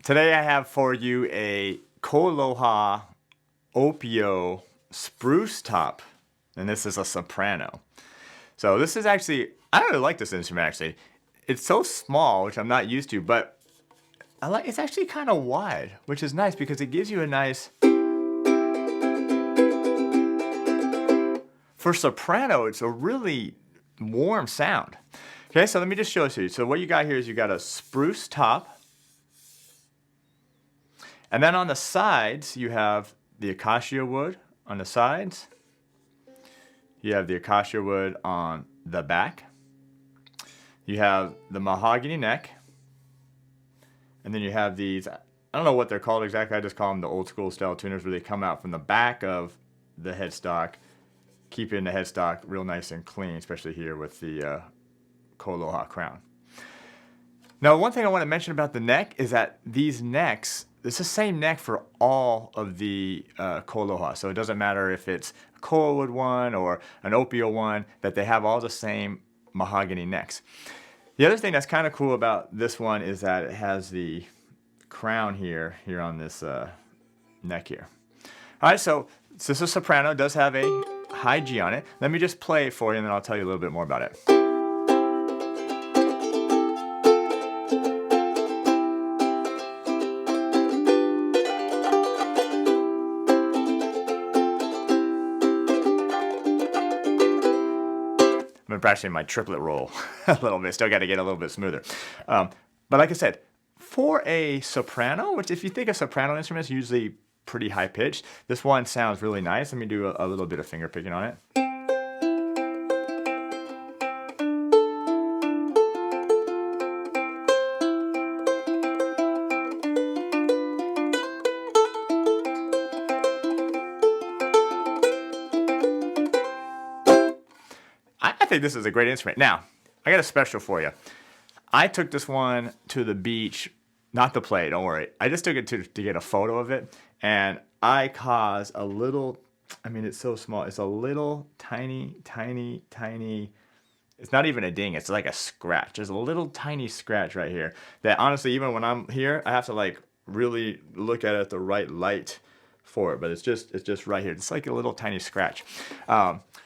Today I have for you a KoAloha Opio Spruce top, and this is a soprano. So this is actually, I really like this instrument actually. It's so small, which I'm not used to, but it's actually kind of wide, which is nice because it gives you a nice, for soprano, it's a really warm sound. Okay, so let me just show it to you. So what you got here is you got a spruce top. And then on the sides, you have the acacia wood on the sides. You have the acacia wood on the back. You have the mahogany neck. And then you have these, I don't know what they're called exactly, I just call them the old school style tuners where they come out from the back of the headstock, keeping the headstock real nice and clean, especially here with the KoAloha crown. Now, one thing I want to mention about the neck is that these necks, it's the same neck for all of the KoAloha. So it doesn't matter if it's a koa wood one or an Opio one, that they have all the same mahogany necks. The other thing that's kind of cool about this one is that it has the crown here on this neck here. All right, so this is soprano, it does have a high G on it. Let me just play it for you and then I'll tell you a little bit more about it. I'm practicing my triplet roll a little bit. Still got to get a little bit smoother. But like I said, for a soprano, which if you think of soprano instruments, usually pretty high pitched, this one sounds really nice. Let me do a little bit of finger picking on it. I think this is a great instrument. Now, I got a special for you. I took this one to the beach, not to play, don't worry. I just took it to get a photo of it, and I caused a little, I mean, it's so small. It's a little tiny, it's not even a ding. It's like a scratch. There's a little tiny scratch right here that honestly, even when I'm here, I have to like really look at it at the right light for it, but it's just right here. It's like a little tiny scratch.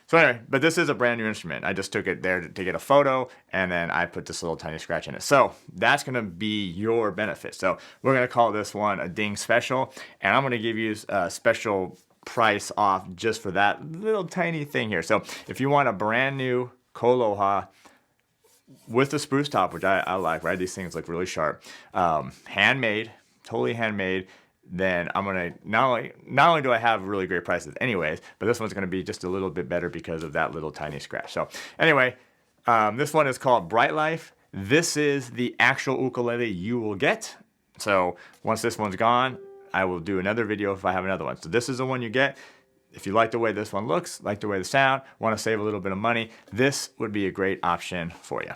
So anyway, but this is a brand new instrument. I just took it there to get a photo, and then I put this little tiny scratch in it. So that's gonna be your benefit. So we're gonna call this one a ding special, and I'm gonna give you a special price off just for that little tiny thing here. So if you want a brand new KoAloha with the spruce top, which I like, right? These things look really sharp. Handmade, totally handmade. Then I'm gonna not only do I have really great prices anyways, but this one's gonna be just a little bit better because of that little tiny scratch. So anyway, this one is called Bright Life. This is the actual ukulele you will get. So once this one's gone, I will do another video if I have another one. So this is the one you get. If you like the way this one looks, like the way the sound, want to save a little bit of money, this would be a great option for you.